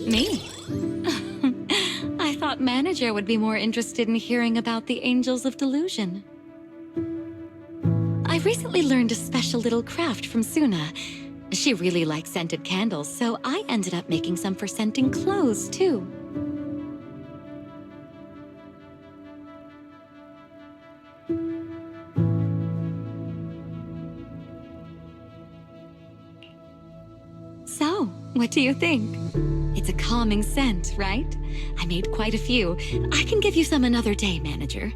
Me? I thought Manager would be more interested in hearing about the Angels of Delusion. I recently learned a special little craft from Suna. She really likes scented candles, so I ended up making some for scenting clothes, too. So, what do you think? It's a calming scent, right? I made quite a few. I can give you some another day, Manager.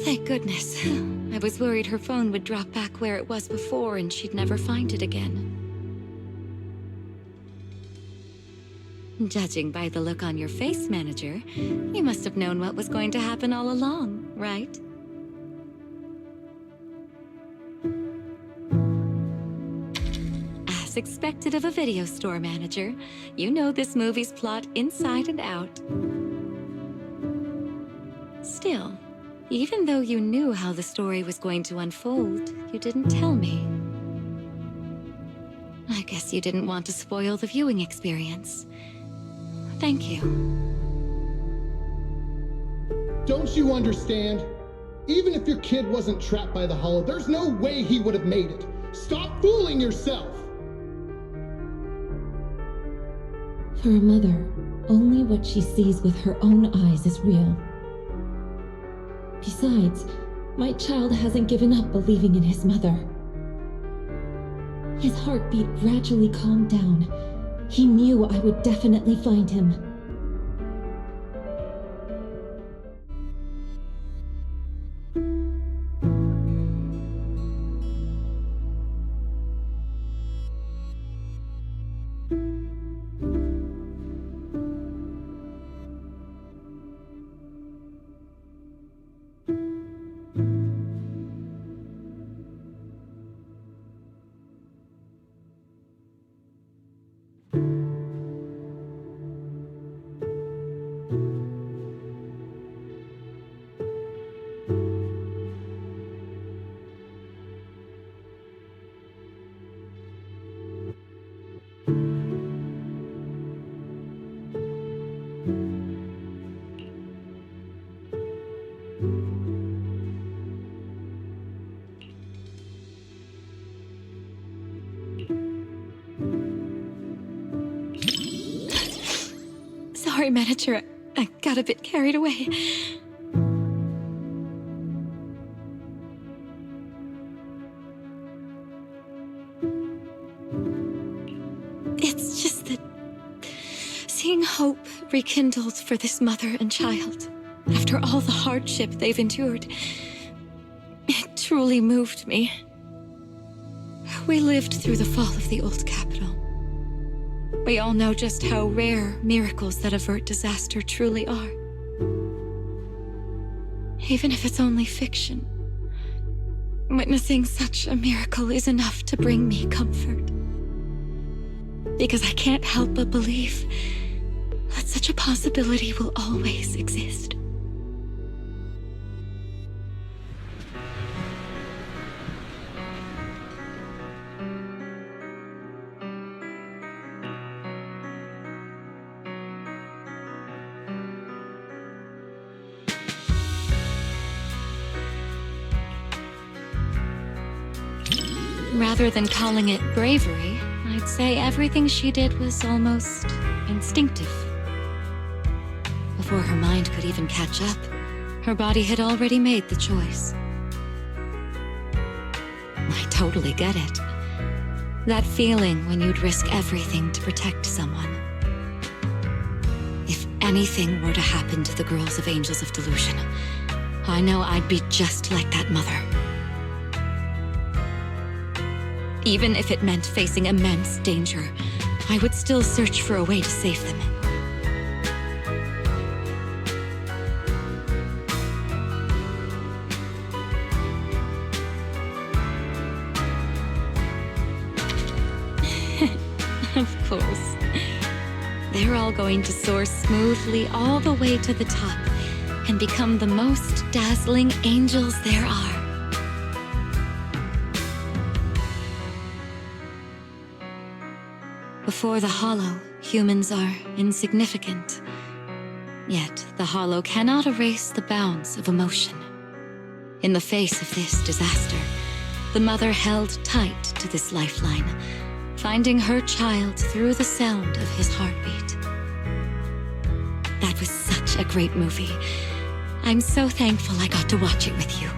Thank goodness. I was worried her phone would drop back where it was before and she'd never find it again. Judging by the look on your face, Manager, you must have known what was going to happen all along, right? As expected of a video store manager, you know this movie's plot inside and out. Still, even though you knew how the story was going to unfold, you didn't tell me. I guess you didn't want to spoil the viewing experience. Thank you. Don't you understand? Even if your kid wasn't trapped by the hollow, there's no way he would have made it. Stop fooling yourself! For a mother, only what she sees with her own eyes is real. Besides, my child hasn't given up believing in his mother. His heartbeat gradually calmed down. He knew I would definitely find him. Sorry, Manager. I got a bit carried away. It's just that seeing hope rekindled for this mother and child, after all the hardship they've endured, it truly moved me. We lived through the fall of the old capital. We all know just how rare miracles that avert disaster truly are. Even if it's only fiction, witnessing such a miracle is enough to bring me comfort. Because I can't help but believe that such a possibility will always exist. Rather than calling it bravery, I'd say everything she did was almost instinctive. Before her mind could even catch up, her body had already made the choice. I totally get it. That feeling when you'd risk everything to protect someone. If anything were to happen to the girls of Angels of Delusion, I know I'd be just like that mother. Even if it meant facing immense danger, I would still search for a way to save them. Of course. They're all going to soar smoothly all the way to the top and become the most dazzling angels there are. Before the Hollow, humans are insignificant. Yet, the Hollow cannot erase the bounds of emotion. In the face of this disaster, the mother held tight to this lifeline, finding her child through the sound of his heartbeat. That was such a great movie. I'm so thankful I got to watch it with you.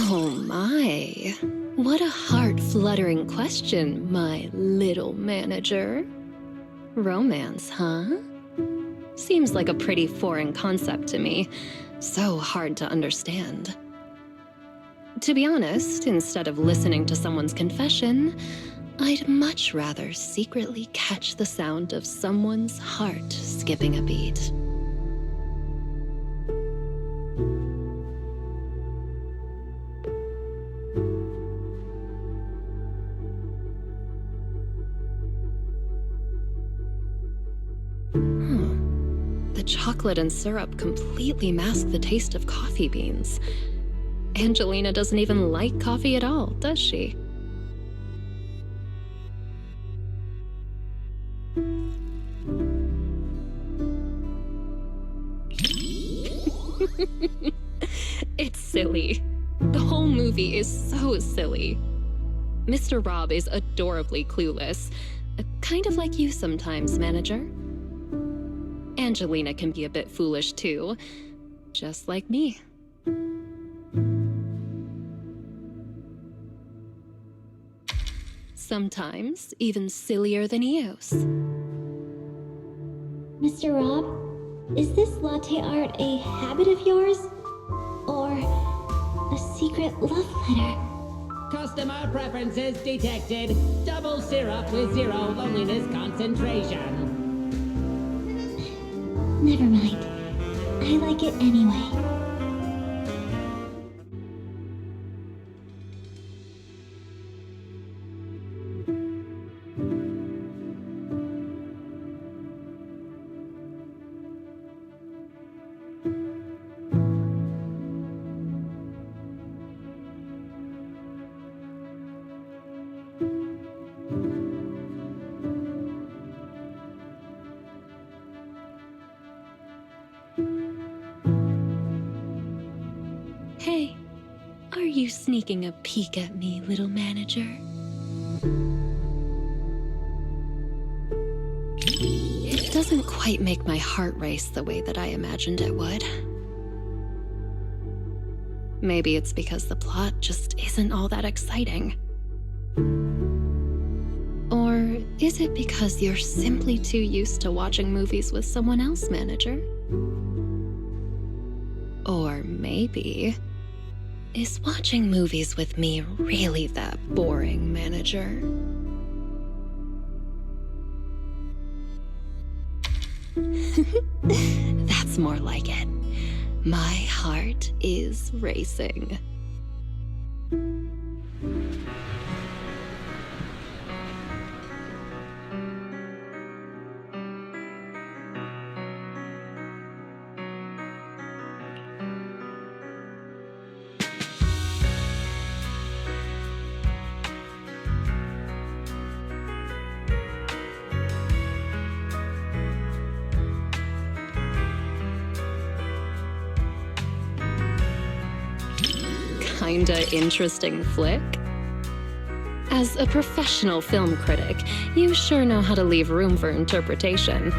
Oh my. What a heart-fluttering question, my little manager. Romance, huh? Seems like a pretty foreign concept to me. So hard to understand. To be honest, instead of listening to someone's confession, I'd much rather secretly catch the sound of someone's heart skipping a beat. The chocolate and syrup completely mask the taste of coffee beans. Angelina doesn't even like coffee at all, does she? It's silly. The whole movie is so silly. Mr. Rob is adorably clueless, kind of like you sometimes, manager. Angelina can be a bit foolish too, just like me. Sometimes even sillier than Eos. Mr. Rob, is this latte art a habit of yours? Or secret love letter. Customer preferences detected. Double syrup with 0 loneliness concentration. Never mind. I like it anyway. Hey, are you sneaking a peek at me, little manager? It doesn't quite make my heart race the way that I imagined it would. Maybe it's because the plot just isn't all that exciting. Or is it because you're simply too used to watching movies with someone else, manager? Or maybe, is watching movies with me really that boring, manager? That's more like it. My heart is racing. Kinda interesting flick? As a professional film critic, you sure know how to leave room for interpretation.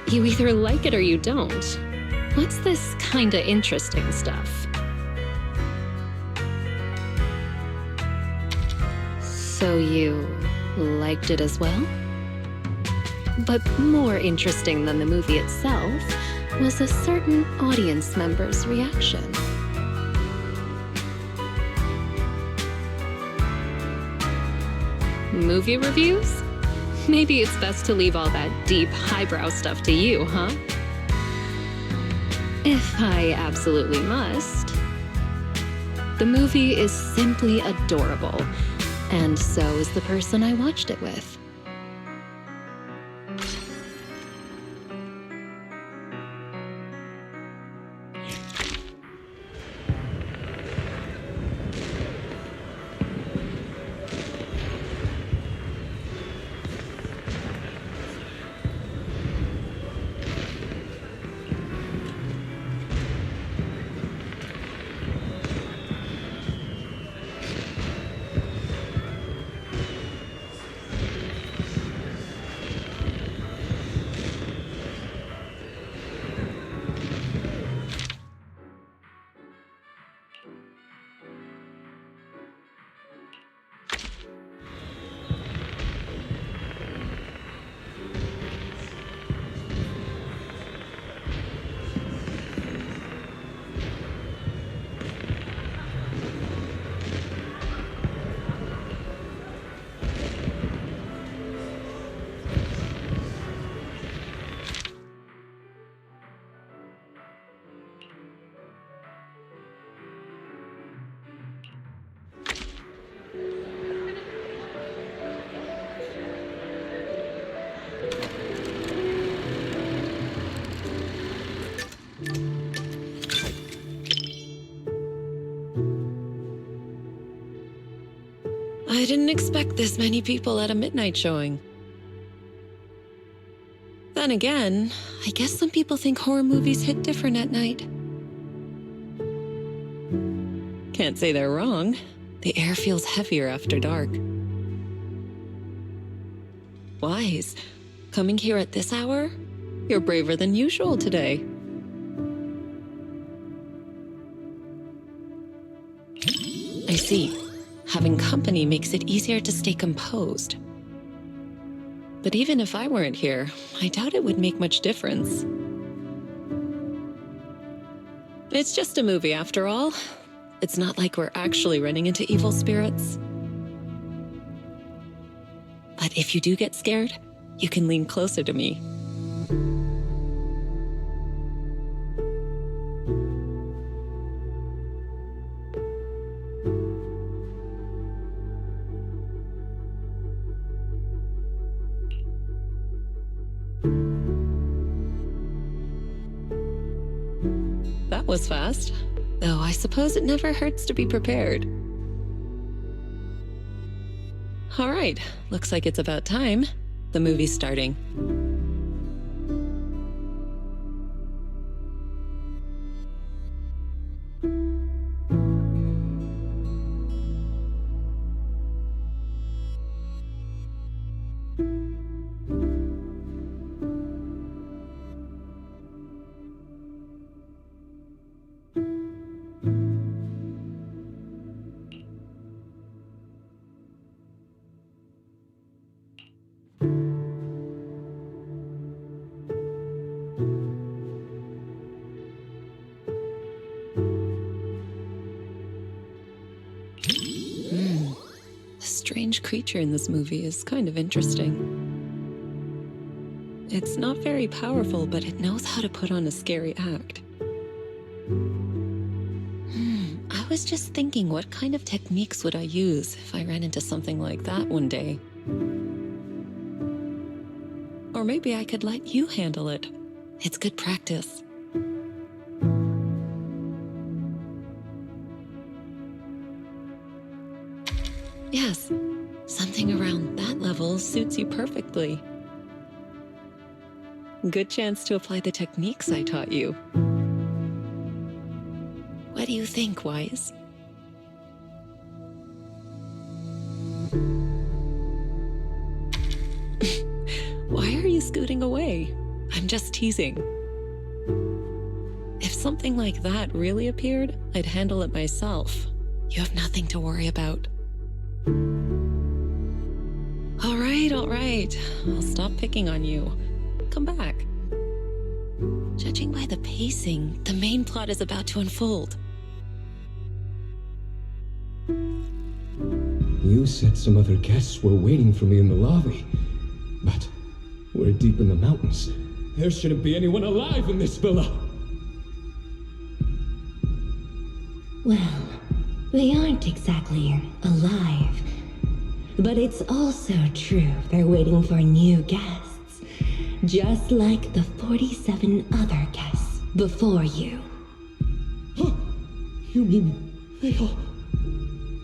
You either like it or you don't. What's this kinda interesting stuff? So you liked it as well? But more interesting than the movie itself was a certain audience member's reaction. Movie reviews? Maybe it's best to leave all that deep, highbrow stuff to you, huh? If I absolutely must. The movie is simply adorable, and so is the person I watched it with. I didn't expect this many people at a midnight showing. Then again, I guess some people think horror movies hit different at night. Can't say they're wrong. The air feels heavier after dark. Wise, coming here at this hour? You're braver than usual today. I see. Having company makes it easier to stay composed. But even if I weren't here, I doubt it would make much difference. It's just a movie after all. It's not like we're actually running into evil spirits. But if you do get scared, you can lean closer to me. That was fast. Though I suppose it never hurts to be prepared. All right, looks like it's about time. The movie's starting. The strange creature in this movie is kind of interesting. It's not very powerful, but it knows how to put on a scary act. I was just thinking, what kind of techniques would I use if I ran into something like that one day? Or maybe I could let you handle it. It's good practice. Yes, something around that level suits you perfectly. Good chance to apply the techniques I taught you. What do you think, Wise? Why are you scooting away? I'm just teasing. If something like that really appeared, I'd handle it myself. You have nothing to worry about. All right. I'll stop picking on you. Come back. Judging by the pacing, the main plot is about to unfold. You said some other guests were waiting for me in the lobby, but we're deep in the mountains. There shouldn't be anyone alive in this villa. Well, they aren't exactly alive. But it's also true they're waiting for new guests. Just like the 47 other guests before you. Huh? You mean they all...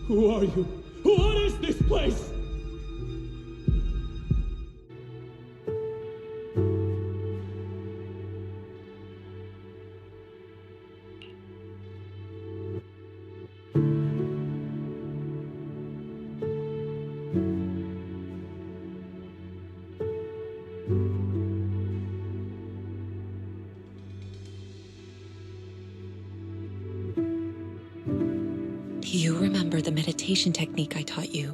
Who are you? What is this place? Do you remember the meditation technique I taught you?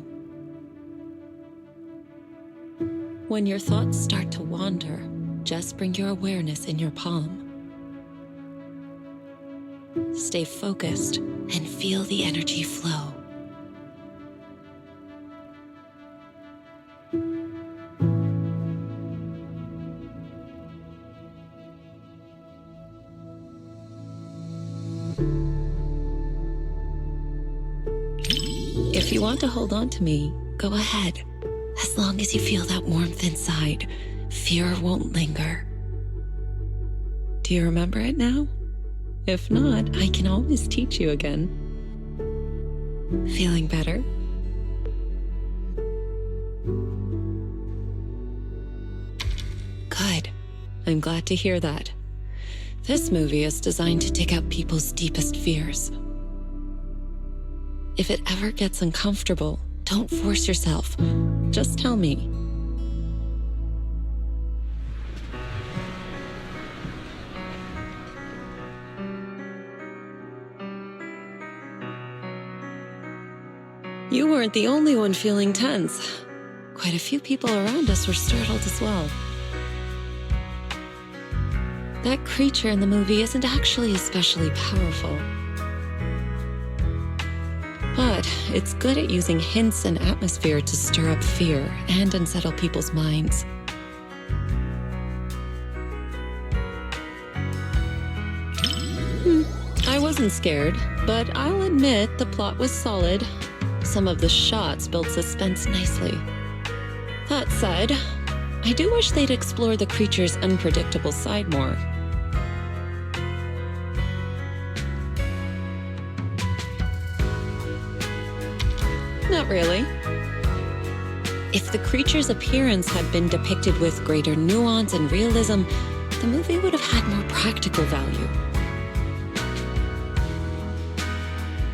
When your thoughts start to wander, just bring your awareness in your palm. Stay focused and feel the energy flow. If you want to hold on to me, go ahead. As long as you feel that warmth inside, fear won't linger. Do you remember it now? If not, I can always teach you again. Feeling better? Good. I'm glad to hear that. This movie is designed to take out people's deepest fears. If it ever gets uncomfortable, don't force yourself. Just tell me. You weren't the only one feeling tense. Quite a few people around us were startled as well. That creature in the movie isn't actually especially powerful. But it's good at using hints and atmosphere to stir up fear and unsettle people's minds. I wasn't scared, but I'll admit the plot was solid. Some of the shots build suspense nicely. That said, I do wish they'd explore the creature's unpredictable side more. Not really. If the creature's appearance had been depicted with greater nuance and realism, the movie would have had more practical value.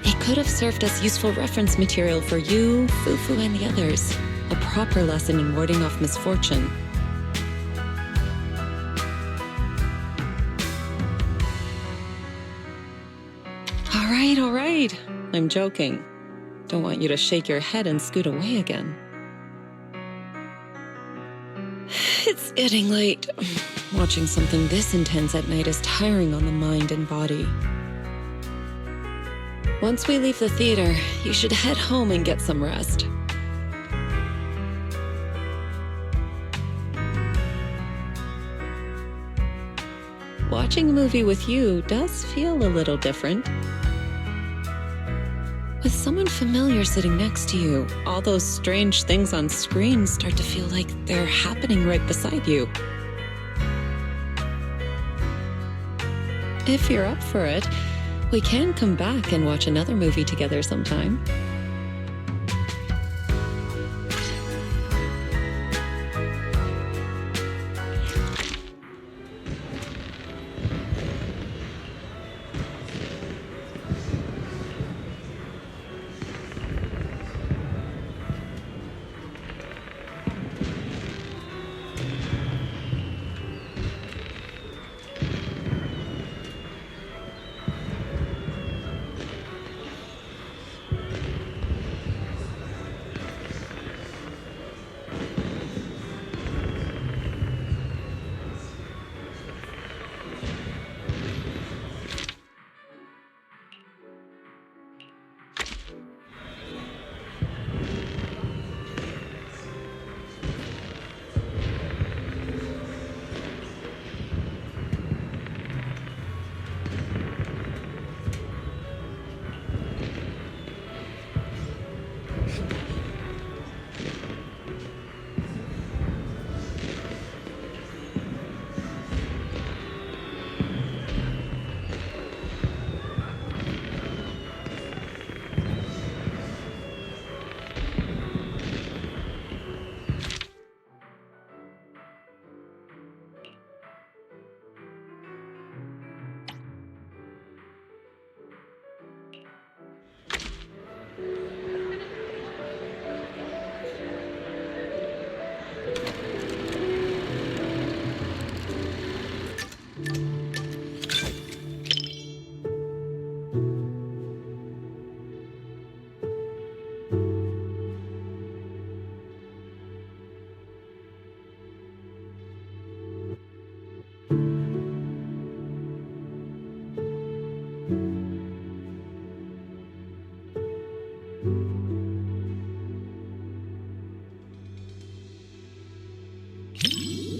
It could have served as useful reference material for you, Fufu, and the others. A proper lesson in warding off misfortune. All right. I'm joking. Don't want you to shake your head and scoot away again. It's getting late. Watching something this intense at night is tiring on the mind and body. Once we leave the theater, you should head home and get some rest. Watching a movie with you does feel a little different. With someone familiar sitting next to you, all those strange things on screen start to feel like they're happening right beside you. If you're up for it, we can come back and watch another movie together sometime.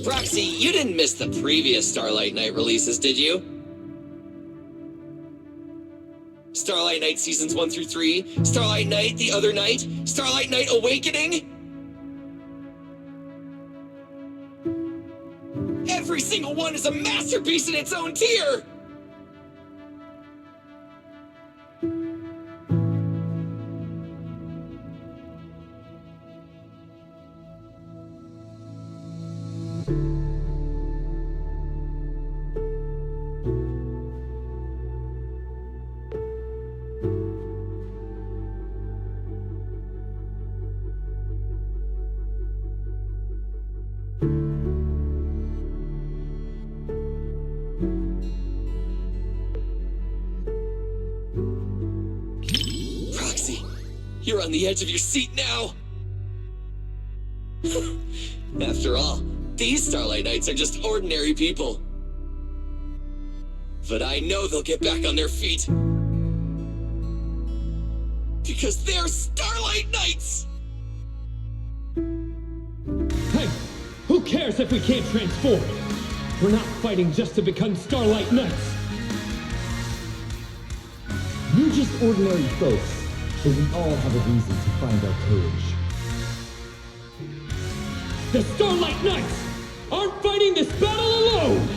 Roxy, you didn't miss the previous Starlight Night releases, did you? Starlight Night Seasons 1 through 3, Starlight Night The Other Night, Starlight Night Awakening? Every single one is a masterpiece in its own tier! You're on the edge of your seat now! After all, these Starlight Knights are just ordinary people. But I know they'll get back on their feet. Because they're Starlight Knights! Hey, who cares if we can't transform? We're not fighting just to become Starlight Knights. You're just ordinary folks, but we all have a reason to find our courage. The Starlight Knights aren't fighting this battle alone!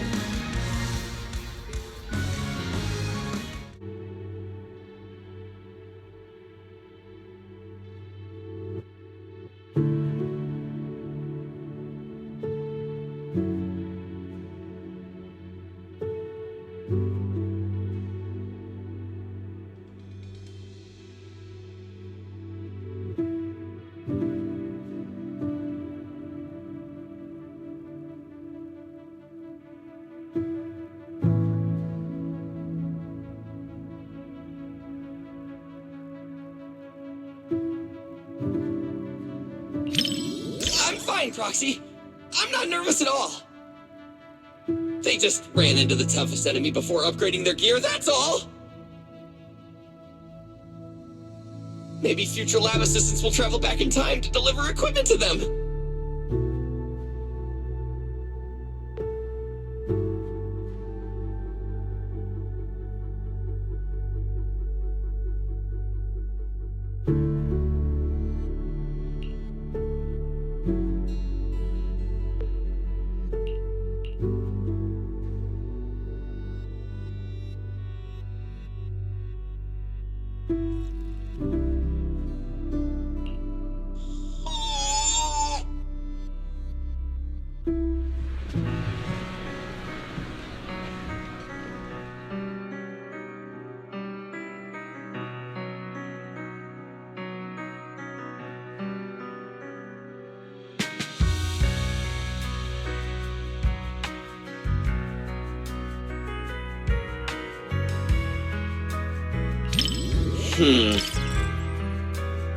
I'm fine, Proxy. I'm not nervous at all. They just ran into the toughest enemy before upgrading their gear, that's all! Maybe future lab assistants will travel back in time to deliver equipment to them.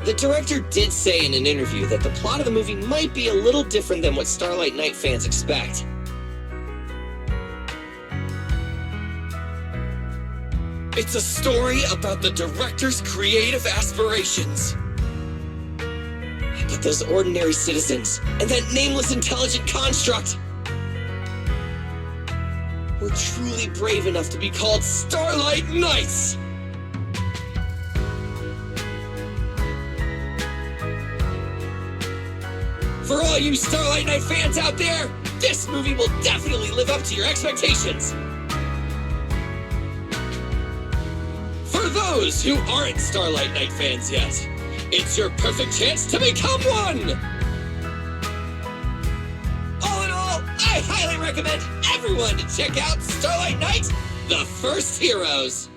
The director did say in an interview that the plot of the movie might be a little different than what Starlight Knight fans expect. It's a story about the director's creative aspirations. But those ordinary citizens and that nameless intelligent construct were truly brave enough to be called Starlight Knights! For all you Starlight Knight fans out there, this movie will definitely live up to your expectations! For those who aren't Starlight Knight fans yet, it's your perfect chance to become one! All in all, I highly recommend everyone to check out Starlight Knight, The First Heroes!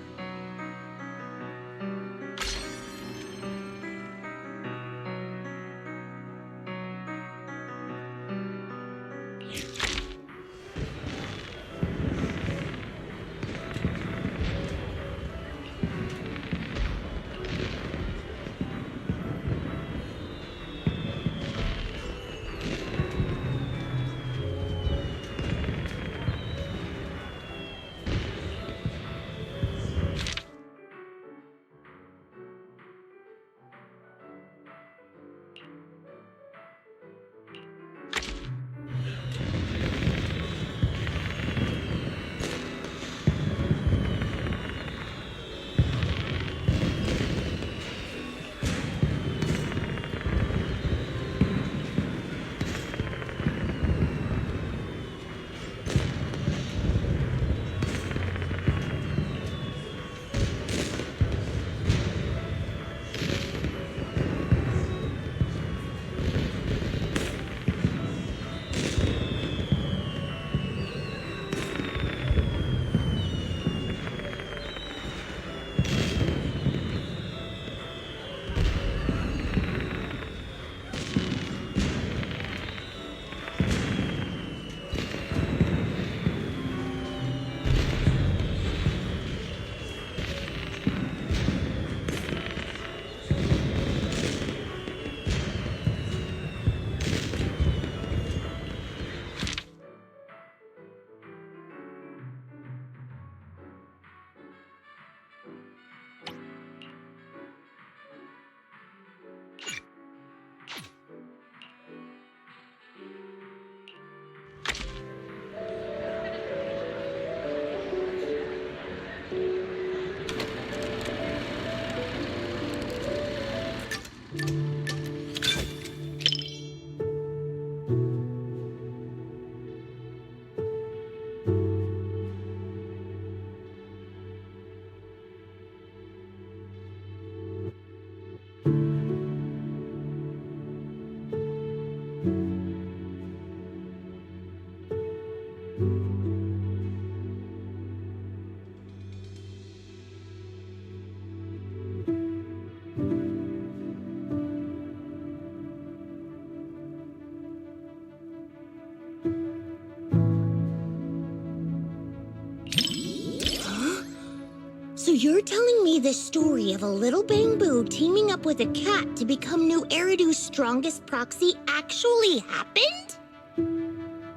So you're telling me the story of a little bamboo teaming up with a cat to become New Eridu's strongest proxy actually happened?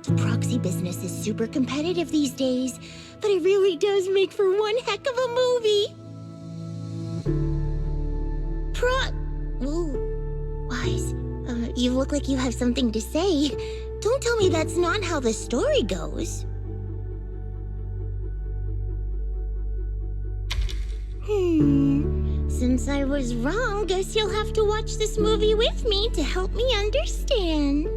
The proxy business is super competitive these days, but it really does make for one heck of a movie. Ooh, Wise, you look like you have something to say. Don't tell me that's not how the story goes. Since I was wrong, guess you'll have to watch this movie with me to help me understand.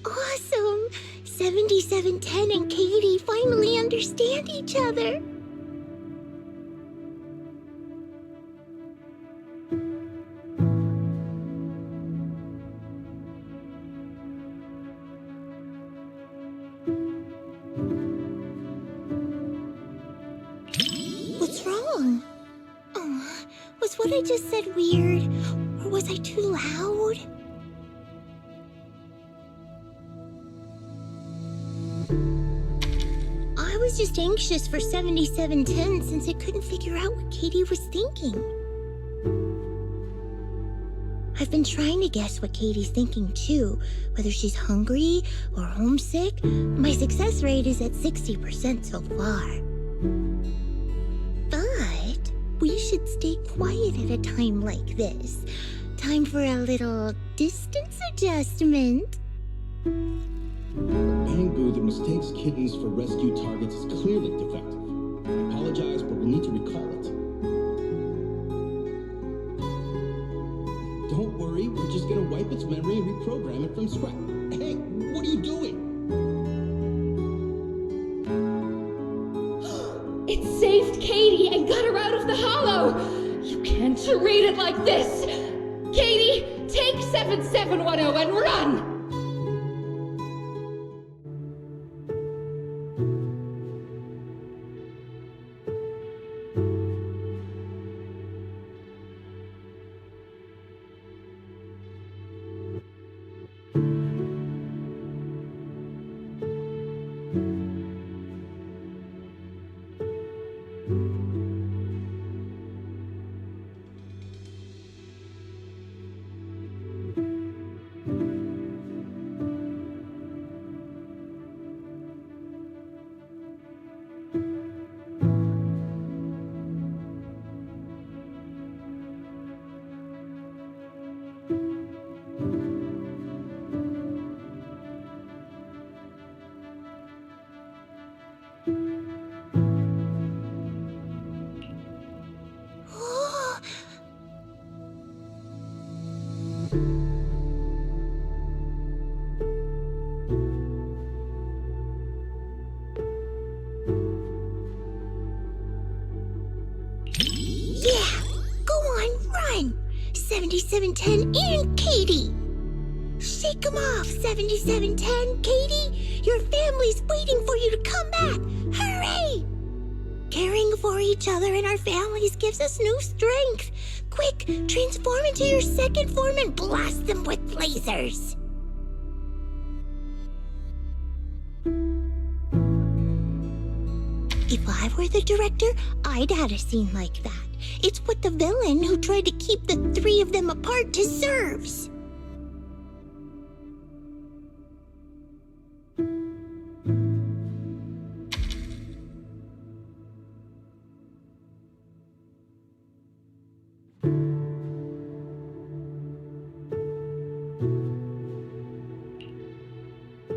Awesome! 7710 and Katie finally understand each other. What's wrong? Oh, was what I just said weird? Or was I too loud? I was just anxious for 7710 since I couldn't figure out what Katie was thinking. I've been trying to guess what Katie's thinking too, whether she's hungry or homesick. My success rate is at 60% so far. But we should stay quiet at a time like this. Time for a little distance adjustment. Bamboo that mistakes kittens for rescue targets is clearly defective. I apologize, but we'll need to recall it. Don't worry, we're just gonna wipe its memory and reprogram it from scratch. Hey, what are you doing? It saved Katie and got her out of the hollow! You can't read it like this! Katie, take 7710 and run! 7710 and Katie. Shake 'em off, 7710. Katie, your family's waiting for you to come back. Hurry! Caring for each other and our families gives us new strength. Quick, transform into your second form and blast them with lasers. If I were the director, I'd add a scene like that. It's what the villain who tried to keep the three of them apart deserves.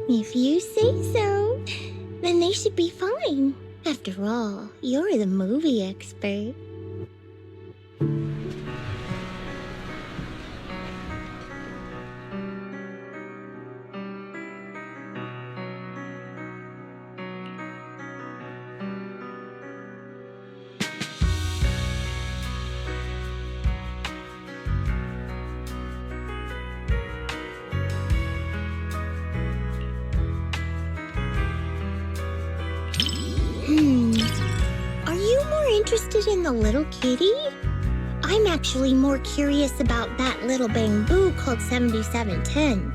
If you say so, then they should be fine. After all, you're the movie expert. Are you more interested in the little kitty? I'm actually more curious about that little bamboo called 7710.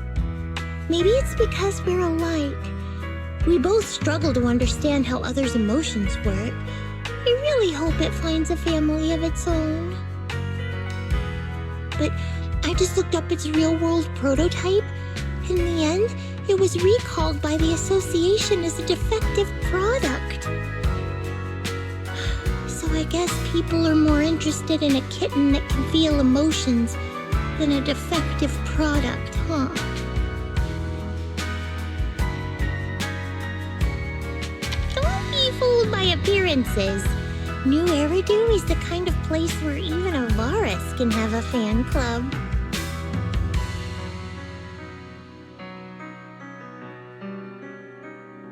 Maybe it's because we're alike. We both struggle to understand how others' emotions work. I really hope it finds a family of its own. But I just looked up its real-world prototype. In the end, it was recalled by the association as a defective product. So I guess people are more interested in a kitten that can feel emotions than a defective product, huh? Don't be fooled by appearances. New Eridu is the kind of place where even a Varus can have a fan club.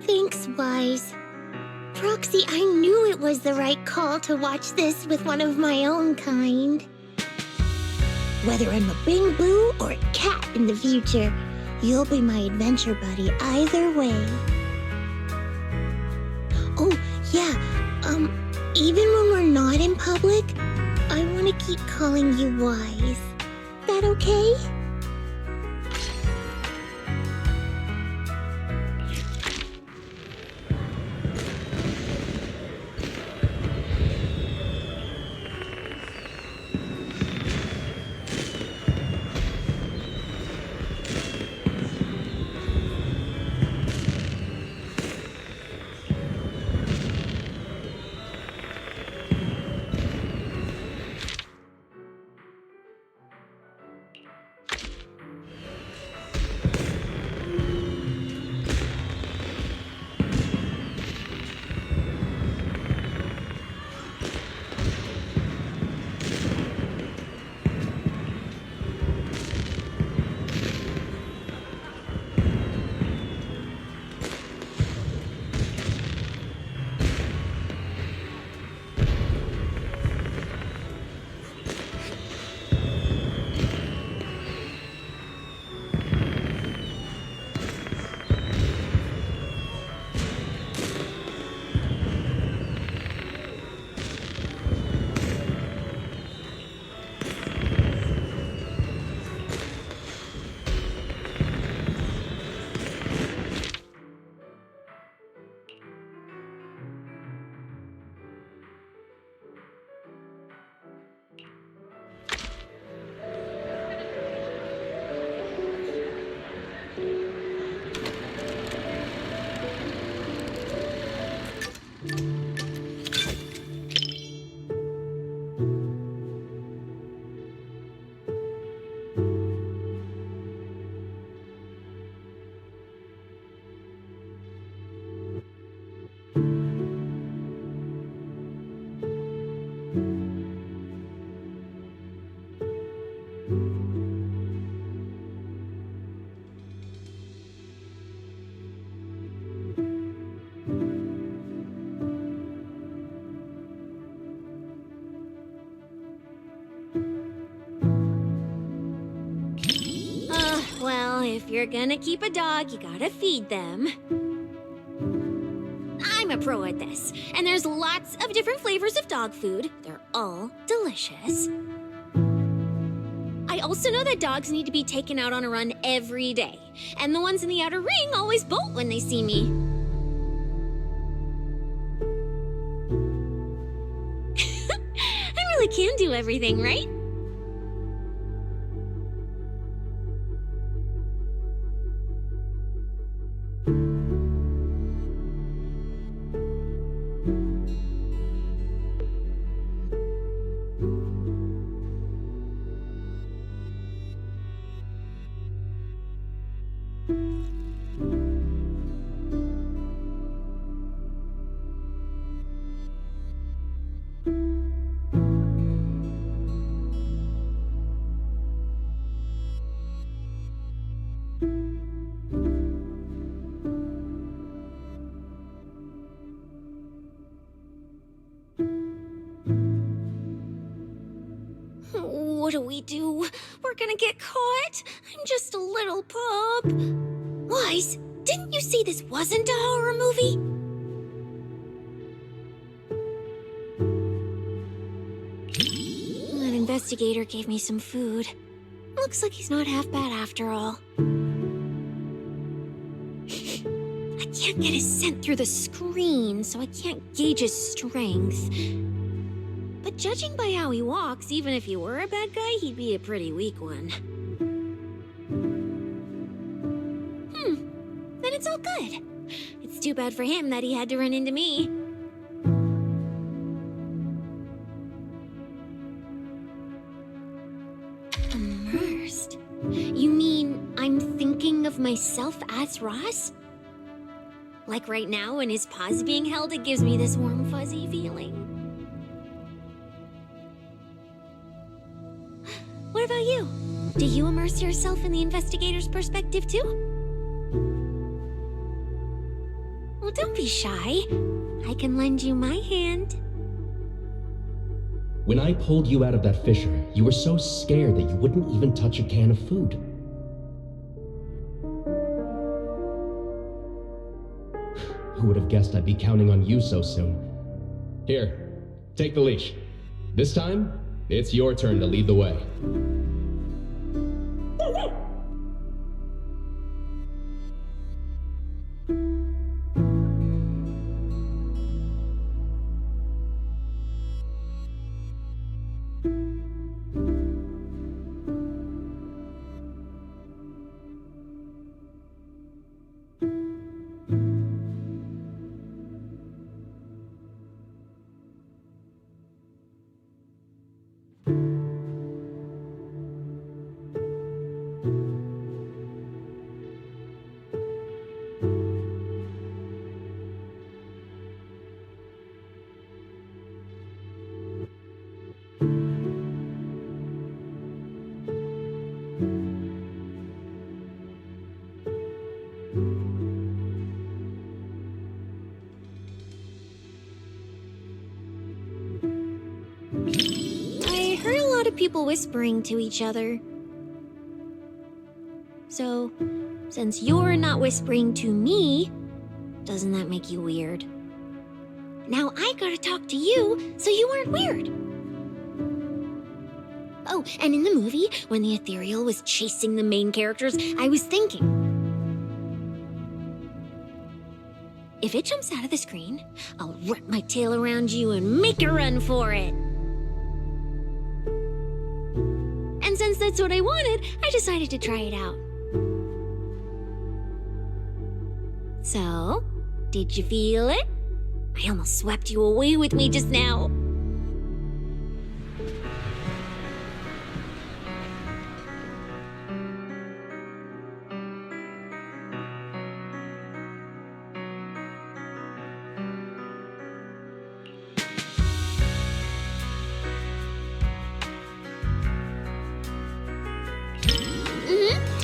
Thanks, Wise. Proxy, I knew it was the right call to watch this with one of my own kind. Whether I'm a bamboo or a cat in the future, you'll be my adventure buddy either way. Oh, yeah, even when we're not in public, I want to keep calling you Wise. That okay? if you're gonna keep a dog, you gotta feed them. I'm a pro at this, and there's lots of different flavors of dog food. They're all delicious. I also know that dogs need to be taken out on a run every day, and the ones in the outer ring always bolt when they see me. I really can do everything, right? What do we do? We're gonna get caught. I'm just a little pup. Wise, didn't you say this wasn't a horror movie? That investigator gave me some food. Looks like he's not half bad after all. I can't get his scent through the screen, so I can't gauge his strength. But judging by how he walks, even if he were a bad guy, he'd be a pretty weak one. Then it's all good. It's too bad for him that he had to run into me. Immersed? You mean I'm thinking of myself as Ross? Like right now when his paw's being held, it gives me this warm, fuzzy feeling. What about you? Do you immerse yourself in the investigator's perspective too? Well, don't be shy. I can lend you my hand. When I pulled you out of that fissure, you were so scared that you wouldn't even touch a can of food. Who would have guessed I'd be counting on you so soon? Here, take the leash. This time, it's your turn to lead the way. People whispering to each other. So, since you're not whispering to me, doesn't that make you weird? Now I gotta talk to you, so you aren't weird. Oh, and in the movie, when the ethereal was chasing the main characters, I was thinking, if it jumps out of the screen, I'll wrap my tail around you and make a run for it. And since that's what I wanted, I decided to try it out. So, did you feel it? I almost swept you away with me just now.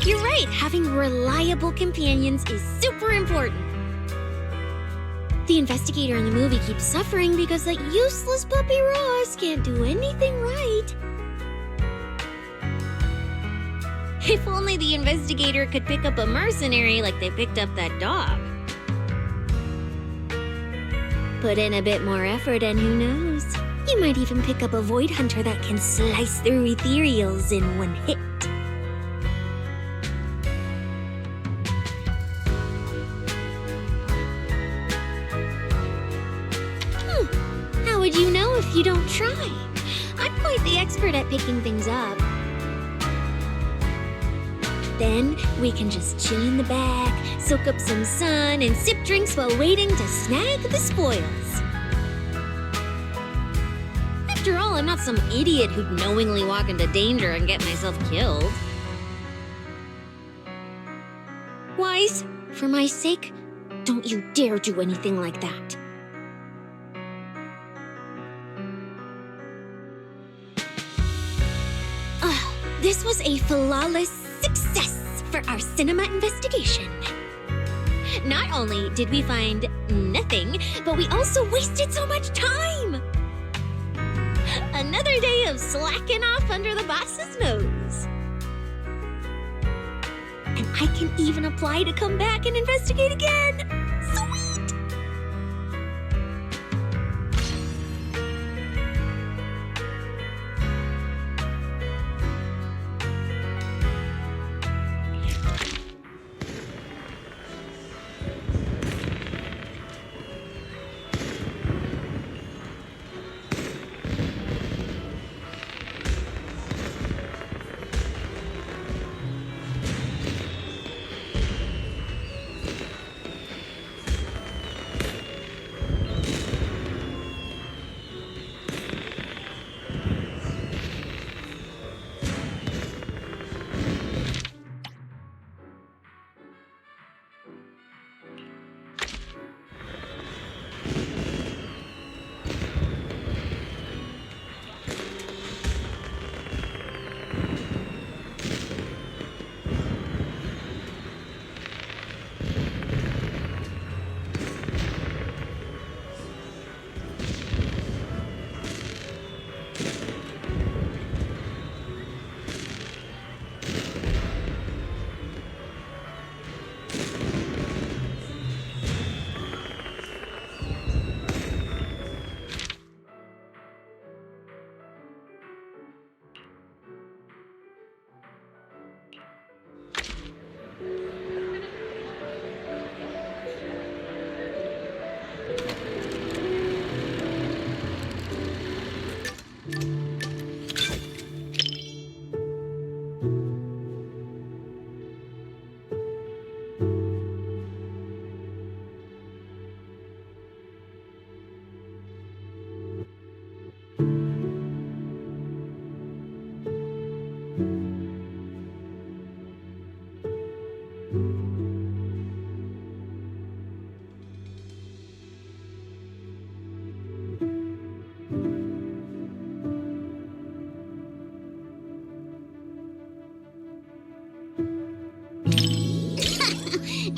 You're right, having reliable companions is super important. The investigator in the movie keeps suffering because that useless puppy Ross can't do anything right. If only the investigator could pick up a mercenary like they picked up that dog. Put in a bit more effort and who knows? You might even pick up a void hunter that can slice through ethereals in one hit. How would you know if you don't try? I'm quite the expert at picking things up. Then we can just chill in the back, soak up some sun, and sip drinks while waiting to snag the spoils. After all, I'm not some idiot who'd knowingly walk into danger and get myself killed. Wise, for my sake, don't you dare do anything like that. This was a flawless success for our cinema investigation. Not only did we find nothing, but we also wasted so much time. Another day of slacking off under the boss's nose. And I can even apply to come back and investigate again. Sweet!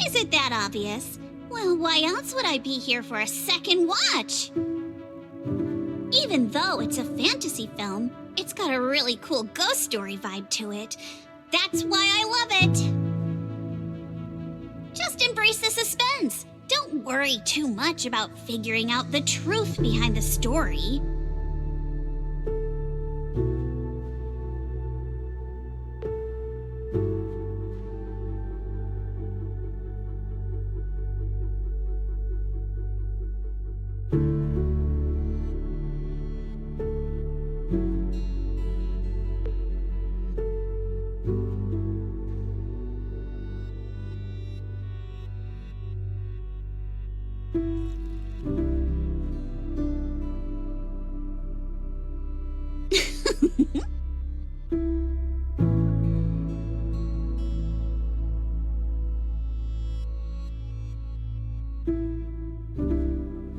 Is it that obvious? Well, why else would I be here for a second watch? Even though it's a fantasy film, it's got a really cool ghost story vibe to it. That's why I love it. Just embrace the suspense. Don't worry too much about figuring out the truth behind the story.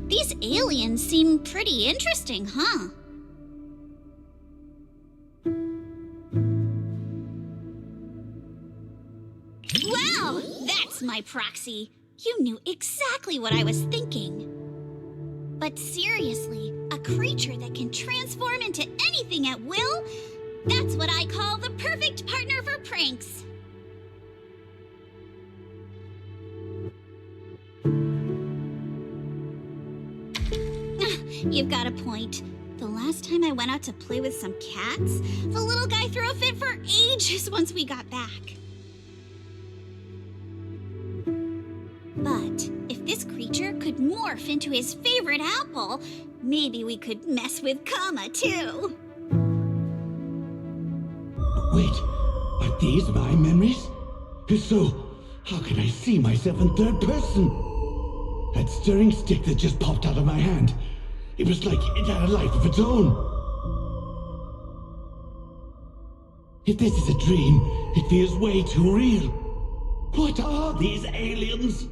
These aliens seem pretty interesting, huh? Wow, that's my proxy. You knew exactly what I was thinking. But seriously, a creature that can transform into anything at will? That's what I call the perfect partner for pranks. you've got a point. The last time I went out to play with some cats, the little guy threw a fit for ages once we got back. But if this creature could morph into his favorite apple, maybe we could mess with Kama too. Wait, are these my memories? If so, how can I see myself in third person? That stirring stick that just popped out of my hand, it was like it had a life of its own. If this is a dream, it feels way too real. What are these aliens?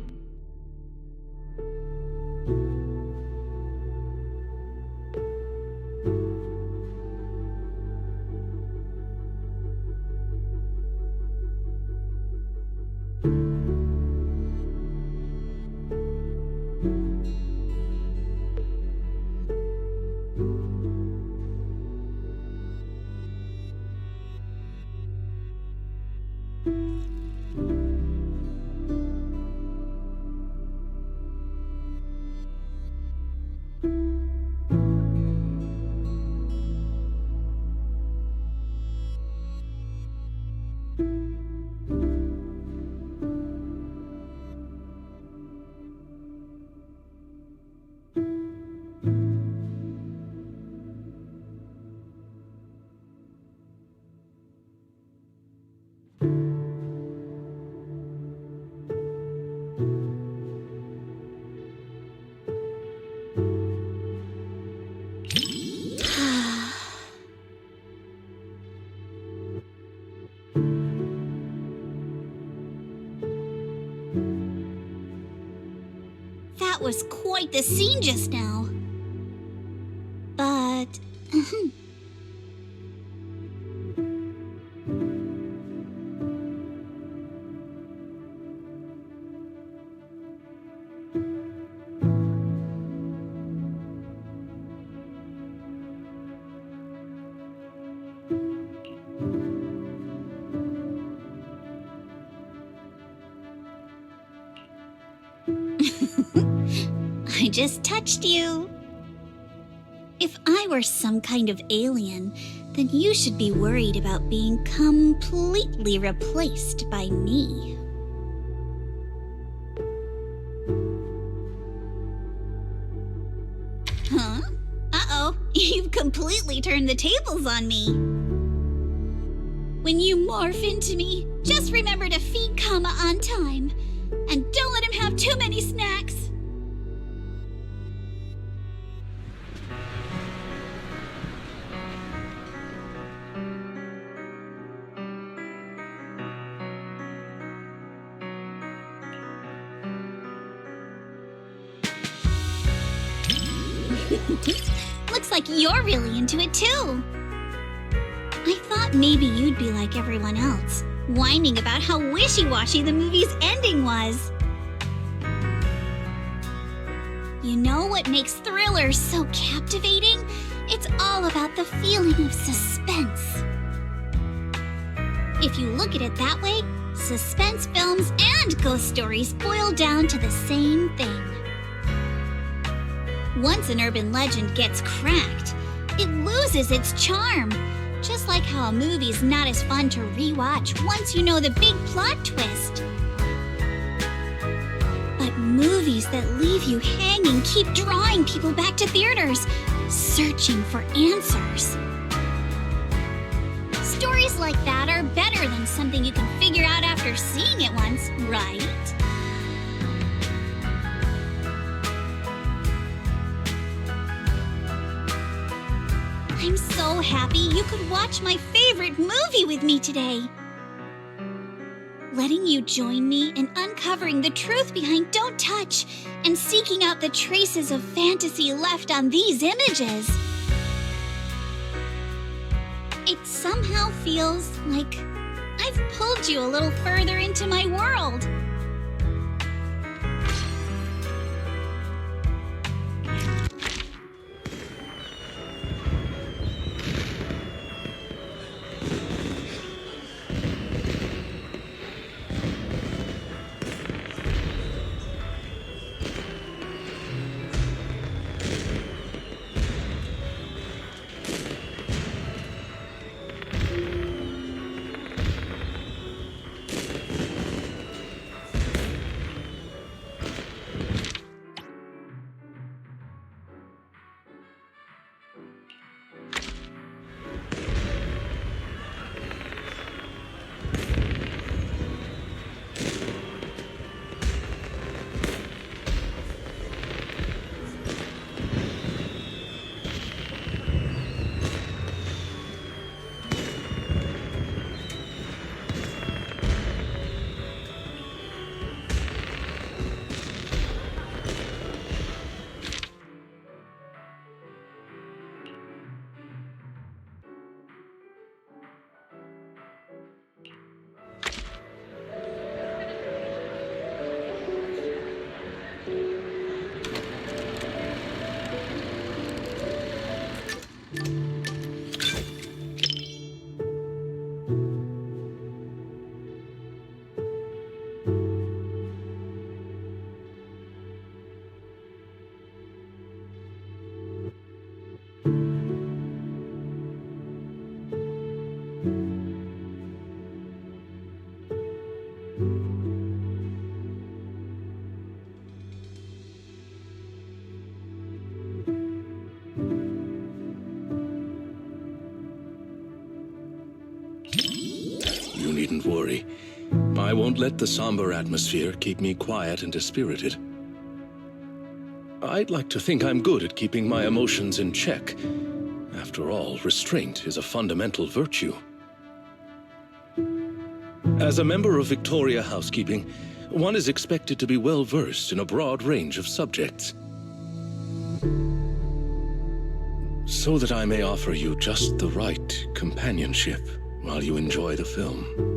That was quite the scene just now. But... I just touched you. If I were some kind of alien, then you should be worried about being completely replaced by me. Huh? Uh-oh, you've completely turned the tables on me. When you morph into me, just remember to feed Kama on time. And don't let him have too many snacks. Looks like you're really into it too. I thought maybe you'd be like everyone else, whining about how wishy-washy the movie's ending was. You know what makes thrillers so captivating? It's all about the feeling of suspense. If you look at it that way, suspense films and ghost stories boil down to the same thing. Once an urban legend gets cracked, it loses its charm. Just like how a movie's not as fun to rewatch once you know the big plot twist. But movies that leave you hanging keep drawing people back to theaters, searching for answers. Stories like that are better than something you can figure out after seeing it once, right? I'm so happy you could watch my favorite movie with me today. Letting you join me in uncovering the truth behind Don't Touch and seeking out the traces of fantasy left on these images. It somehow feels like I've pulled you a little further into my world. You needn't worry. I won't let the somber atmosphere keep me quiet and dispirited. I'd like to think I'm good at keeping my emotions in check. After all, restraint is a fundamental virtue. As a member of Victoria Housekeeping, one is expected to be well-versed in a broad range of subjects. So that I may offer you just the right companionship while you enjoy the film.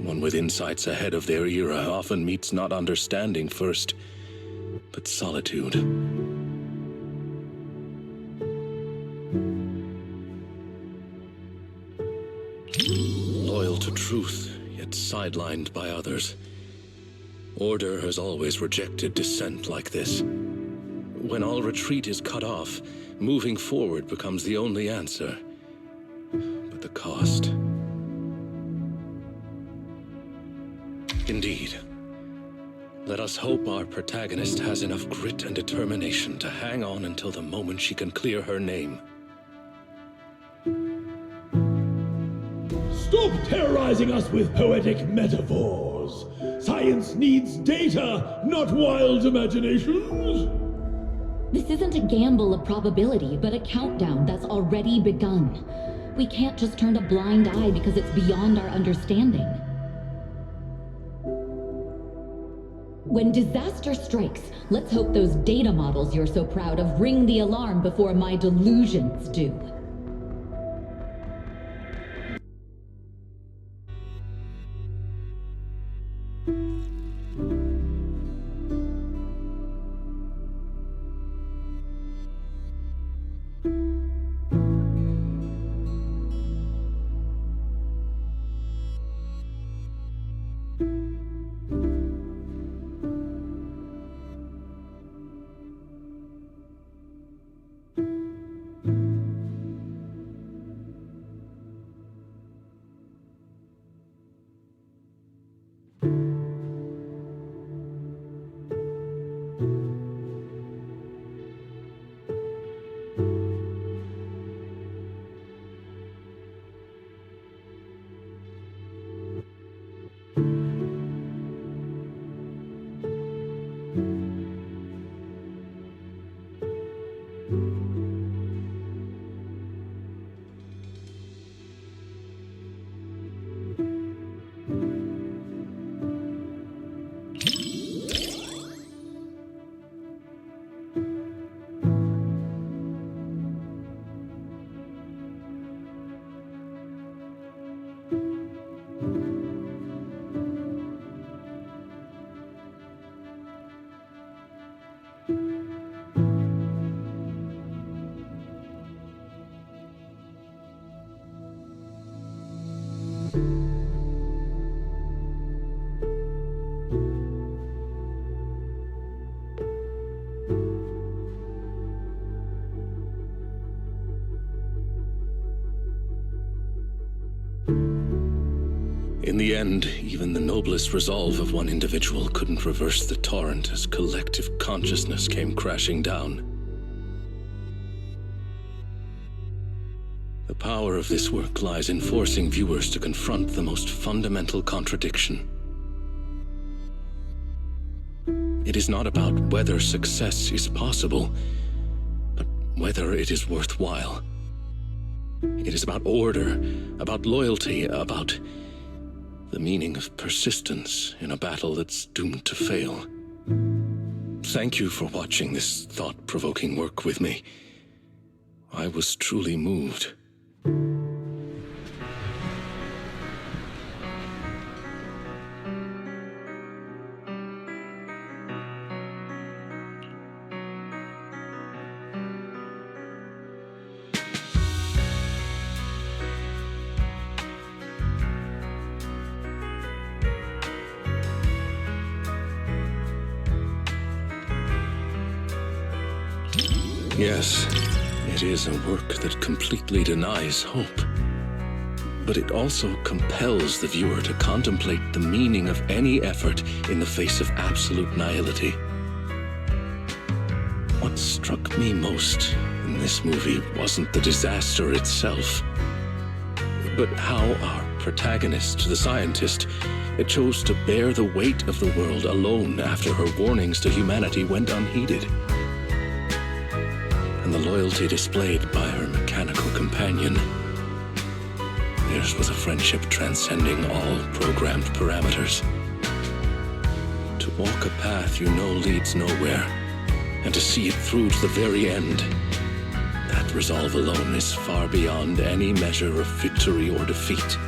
One with insights ahead of their era often meets not understanding first, but solitude. Loyal to truth, yet sidelined by others. Order has always rejected dissent like this. When all retreat is cut off, moving forward becomes the only answer. But the cost... Indeed. Let us hope our protagonist has enough grit and determination to hang on until the moment she can clear her name. Stop terrorizing us with poetic metaphors. Science needs data, not wild imaginations. This isn't a gamble of probability, but a countdown that's already begun. We can't just turn a blind eye because it's beyond our understanding. When disaster strikes, let's hope those data models you're so proud of ring the alarm before my delusions do. In the end, even the noblest resolve of one individual couldn't reverse the torrent as collective consciousness came crashing down. The power of this work lies in forcing viewers to confront the most fundamental contradiction. It is not about whether success is possible, but whether it is worthwhile. It is about order, about loyalty, about The meaning of persistence in a battle that's doomed to fail. Thank you for watching this thought-provoking work with me. I was truly moved. Yes, it is a work that completely denies hope. But it also compels the viewer to contemplate the meaning of any effort in the face of absolute nihility. What struck me most in this movie wasn't the disaster itself, but how our protagonist, the scientist, chose to bear the weight of the world alone after her warnings to humanity went unheeded. And the loyalty displayed by her mechanical companion. Theirs was a friendship transcending all programmed parameters. To walk a path you know leads nowhere, and to see it through to the very end, that resolve alone is far beyond any measure of victory or defeat.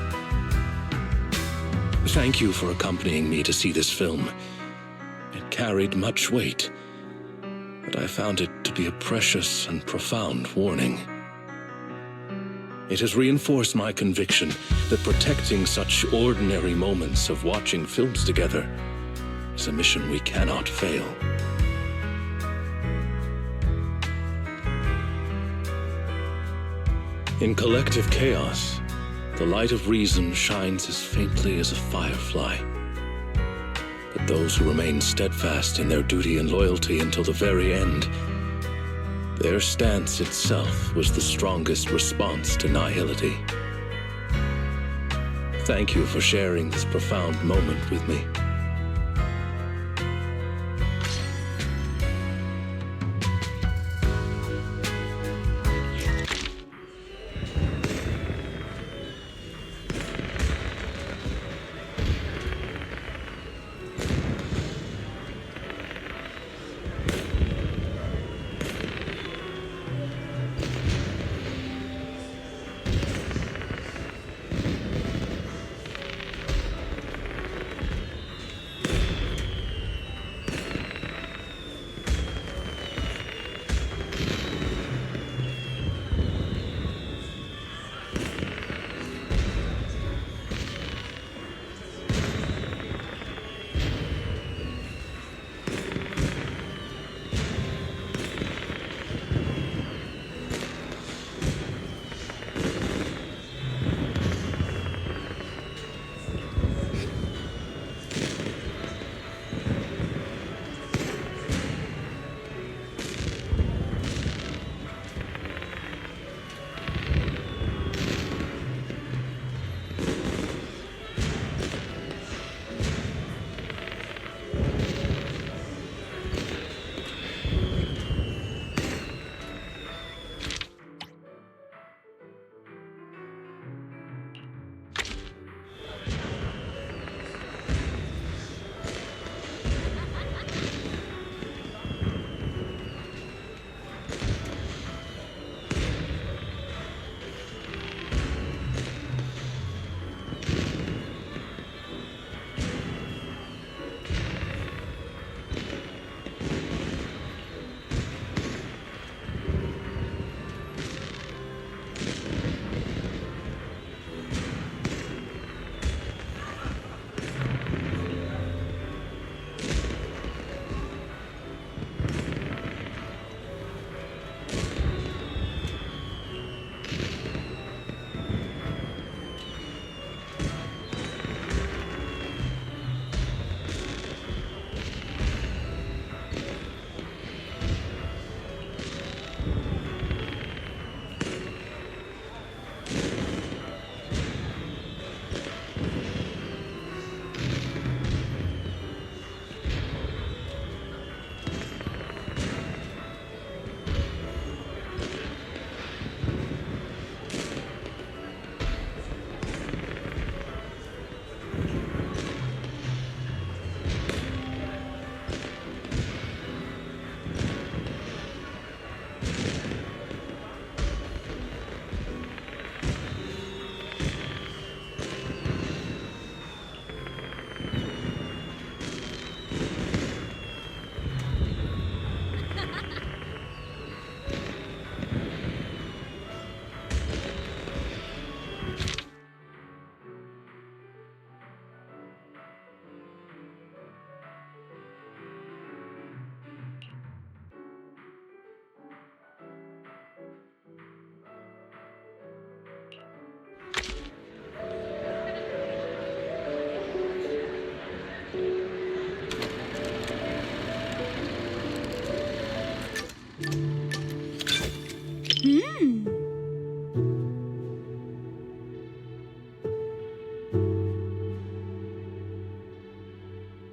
Thank you for accompanying me to see this film. It carried much weight, but I found it to be a precious and profound warning. It has reinforced my conviction that protecting such ordinary moments of watching films together is a mission we cannot fail. In collective chaos, the light of reason shines as faintly as a firefly. But those who remain steadfast in their duty and loyalty until the very end, their stance itself was the strongest response to nihility. Thank you for sharing this profound moment with me.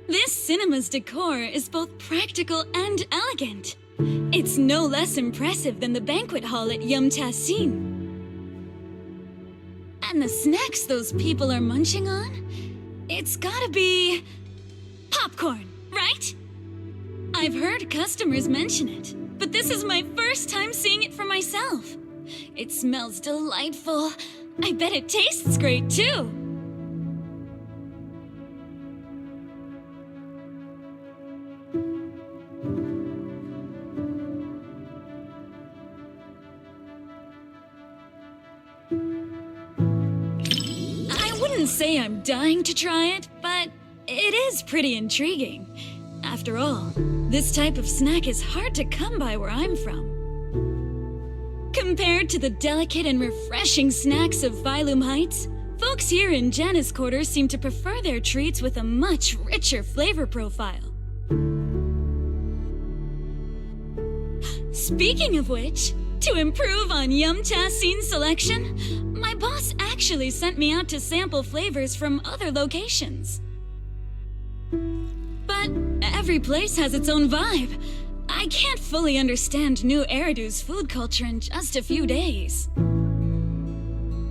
This cinema's decor is both practical and elegant. It's no less impressive than the banquet hall at Yum Tassin. And the snacks those people are munching on? It's gotta be... popcorn, right? I've heard customers mention it, but this is my first time seeing it for myself. It smells delightful. I bet it tastes great, too. I wouldn't say I'm dying to try it, but it is pretty intriguing. After all, this type of snack is hard to come by where I'm from. Compared to the delicate and refreshing snacks of Phylum Heights, folks here in Janus Quarter seem to prefer their treats with a much richer flavor profile. Speaking of which, to improve on Yum Tassin's selection, my boss actually sent me out to sample flavors from other locations. But every place has its own vibe. I can't fully understand New Eridu's food culture in just a few days.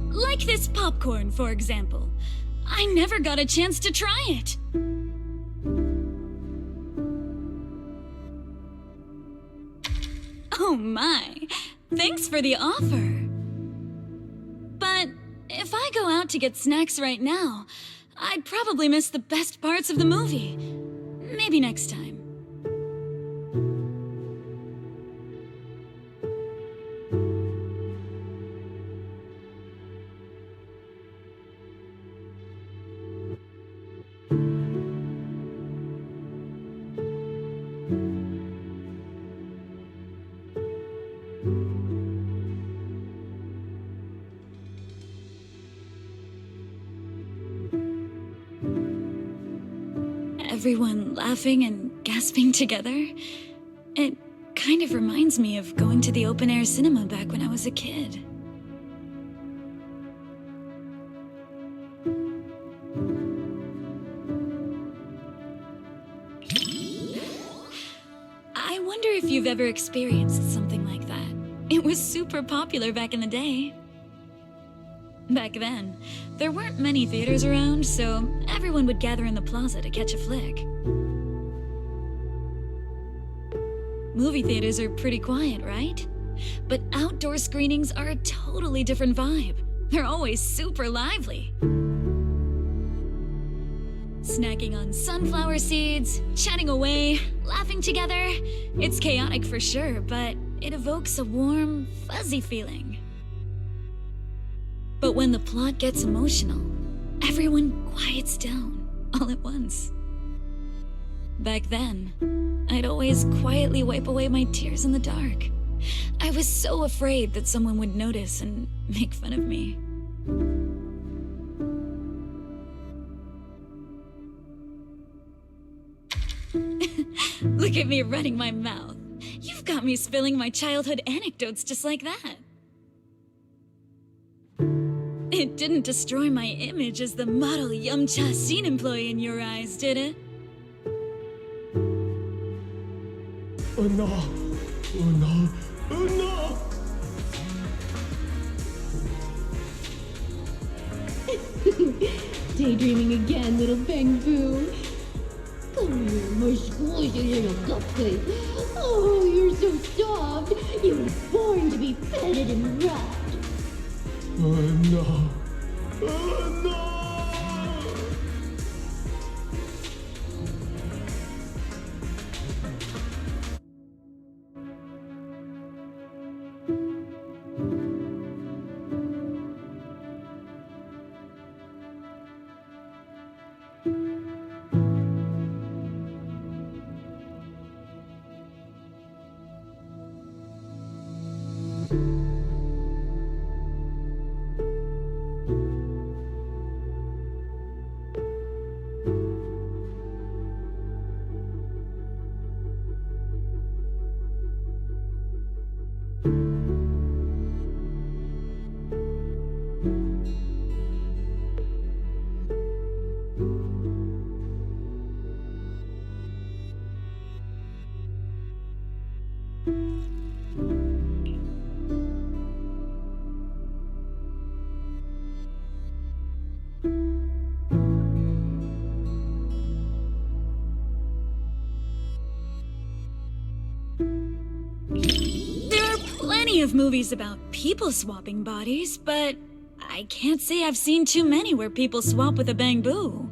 Like this popcorn, for example. I never got a chance to try it. Oh my, thanks for the offer. But if I go out to get snacks right now, I'd probably miss the best parts of the movie. Maybe next time. Everyone laughing and gasping together. It kind of reminds me of going to the open-air cinema back when I was a kid. I wonder if you've ever experienced something like that. It was super popular back in the day. Back then, there weren't many theaters around, so everyone would gather in the plaza to catch a flick. Movie theaters are pretty quiet, right? But outdoor screenings are a totally different vibe. They're always super lively. Snacking on sunflower seeds, chatting away, laughing together. It's chaotic for sure, but it evokes a warm, fuzzy feeling. But when the plot gets emotional, everyone quiets down all at once. Back then, I'd always quietly wipe away my tears in the dark. I was so afraid that someone would notice and make fun of me. Look at me running my mouth. You've got me spilling my childhood anecdotes just like that. It didn't destroy my image as the model Yum Tassin employee in your eyes, did it? Oh no! Oh no! Oh no! Daydreaming again, little Bang Boo. Come here, my squishy little cupcake. Oh, you're so soft. You were born to be petted and rubbed. Oh no! Oh no! plenty of movies about people swapping bodies, but I can't say I've seen too many where people swap with a bamboo.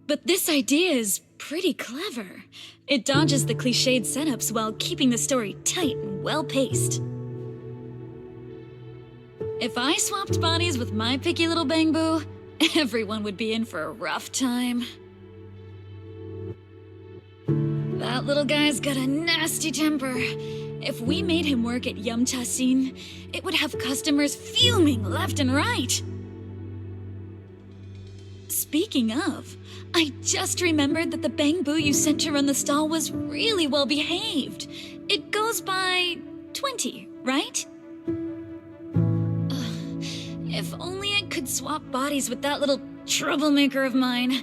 But this idea is pretty clever. It dodges the cliched setups while keeping the story tight and well-paced. If I swapped bodies with my picky little bamboo, everyone would be in for a rough time. That little guy's got a nasty temper. If we made him work at Yum Cha Sin, it would have customers fuming left and right. Speaking of, I just remembered that the bamboo you sent to run the stall was really well behaved. It goes by 20, right? If only I could swap bodies with that little troublemaker of mine.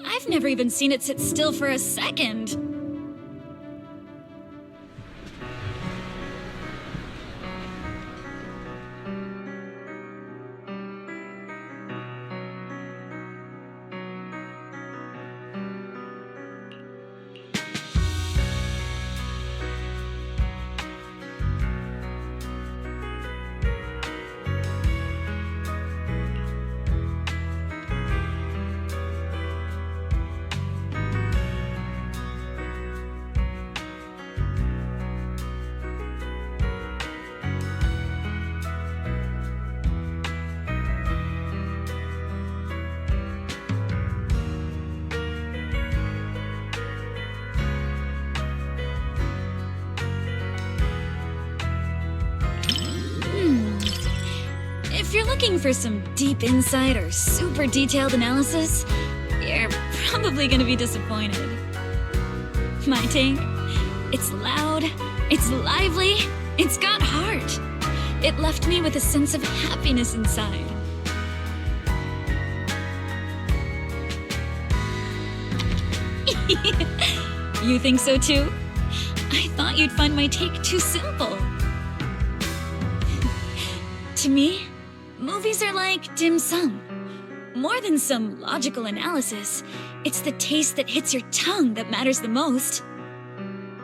I've never even seen it sit still for a second. If you're looking for some deep insight or super detailed analysis, you're probably gonna be disappointed. My take? It's loud, it's lively, it's got heart. It left me with a sense of happiness inside. You think so too? I thought you'd find my take too simple. To me, movies are like dim sum. More than some logical analysis, it's the taste that hits your tongue that matters the most.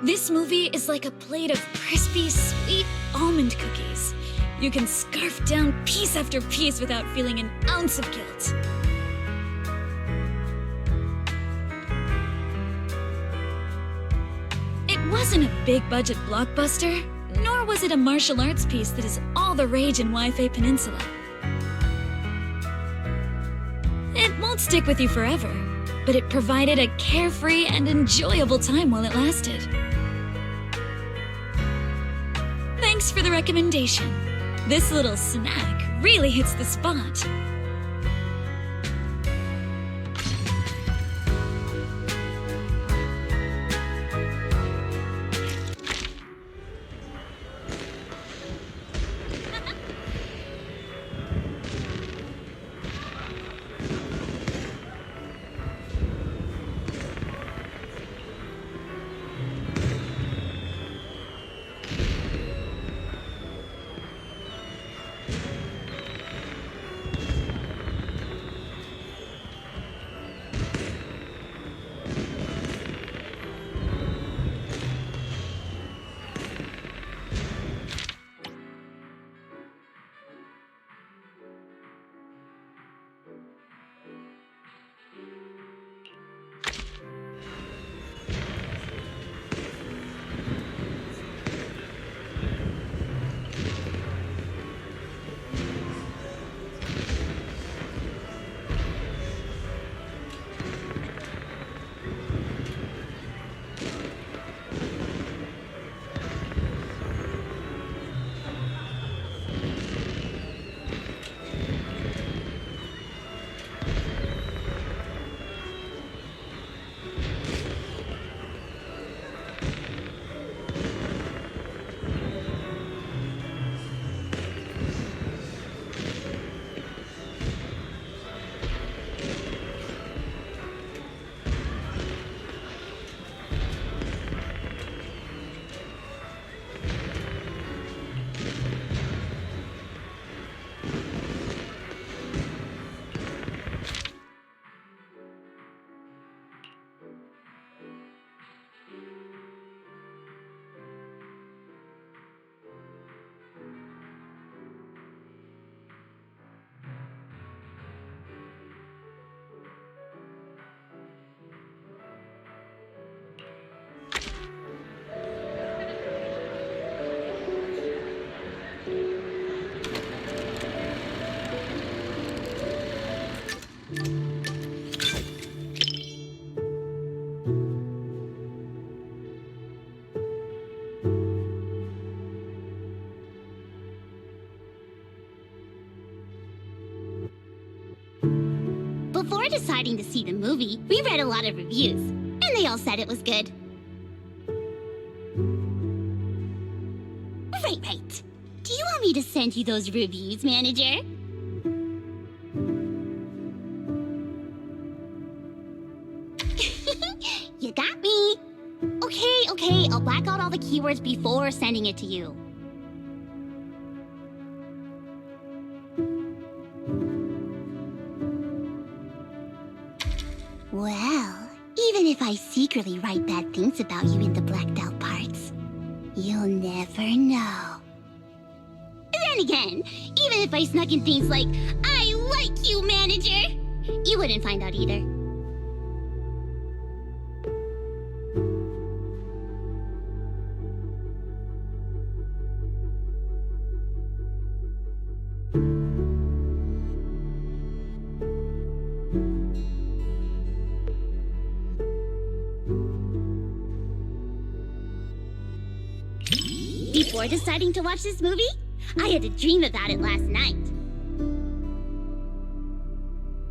This movie is like a plate of crispy, sweet almond cookies. You can scarf down piece after piece without feeling an ounce of guilt. It wasn't a big-budget blockbuster, nor was it a martial arts piece that is all the rage in Wi-Fi Peninsula. It won't stick with you forever, but it provided a carefree and enjoyable time while it lasted. Thanks for the recommendation. This little snack really hits the spot. Before deciding to see the movie, we read a lot of reviews, and they all said it was good. Right. Do you want me to send you those reviews, manager? You got me. Okay, I'll black out all the keywords before sending it to you. Well, even if I secretly write bad things about you in the blacked out parts, you'll never know. Then again, even if I snuck in things like, I like you, manager, you wouldn't find out either. Before deciding to watch this movie, I had a dream about it last night.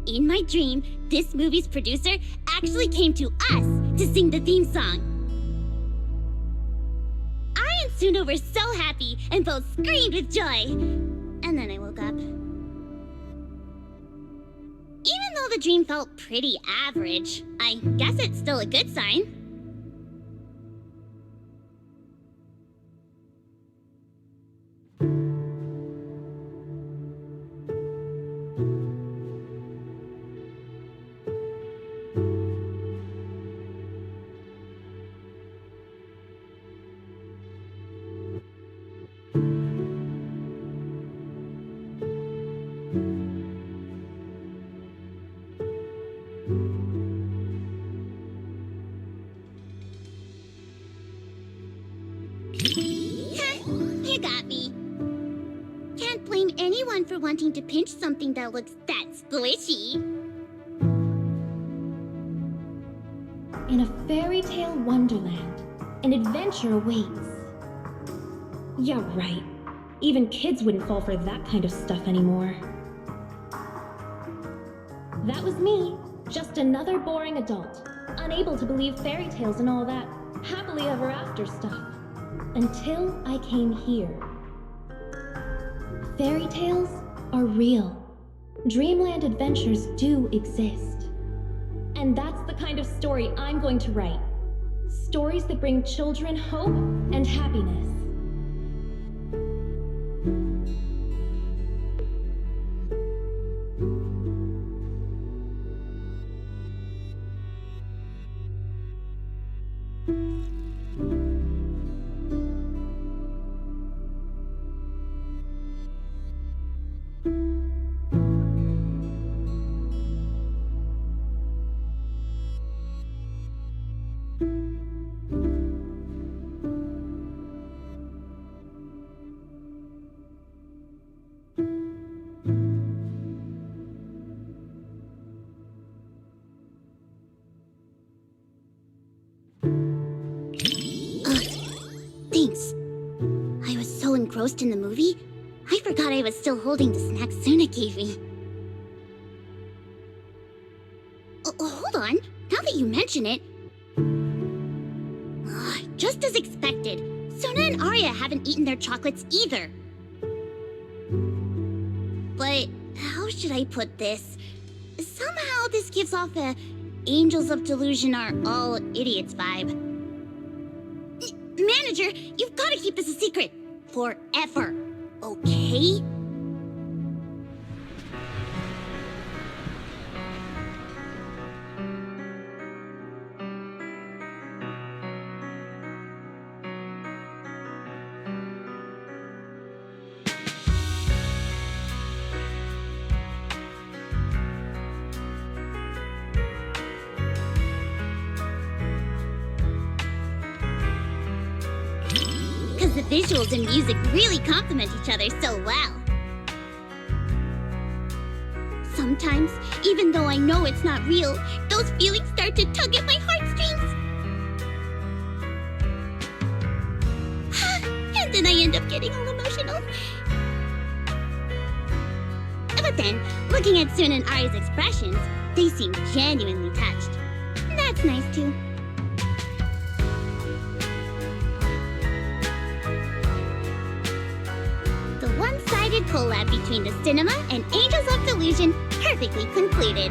In my dream, this movie's producer actually came to us to sing the theme song. I and Suna were so happy and both screamed with joy. And then I woke up. Even though the dream felt pretty average, I guess it's still a good sign. You got me. Can't blame anyone for wanting to pinch something that looks that squishy. In a fairy tale wonderland, an adventure awaits. Yeah, right. Even kids wouldn't fall for that kind of stuff anymore. That was me, just another boring adult, unable to believe fairy tales and all that happily ever after stuff. Until I came here. Fairy tales are real. Dreamland adventures do exist. And that's the kind of story I'm going to write. Stories that bring children hope and happiness. Thanks. I was so engrossed in the movie, I forgot I was still holding the snack Suna gave me. Hold on. Now that you mention it... just as expected, Suna and Arya haven't eaten their chocolates either. But how should I put this? Somehow this gives off a Angels of Delusion are all idiots vibe. Manager, you've got to keep this a secret. Forever. Okay? The visuals and music really complement each other so well. Sometimes, even though I know it's not real, those feelings start to tug at my heartstrings. And then I end up getting all emotional. But then, looking at Suna and Arya's expressions, They seem genuinely touched. That's nice too. The one-sided collab between the cinema and Angels of Delusion perfectly concluded.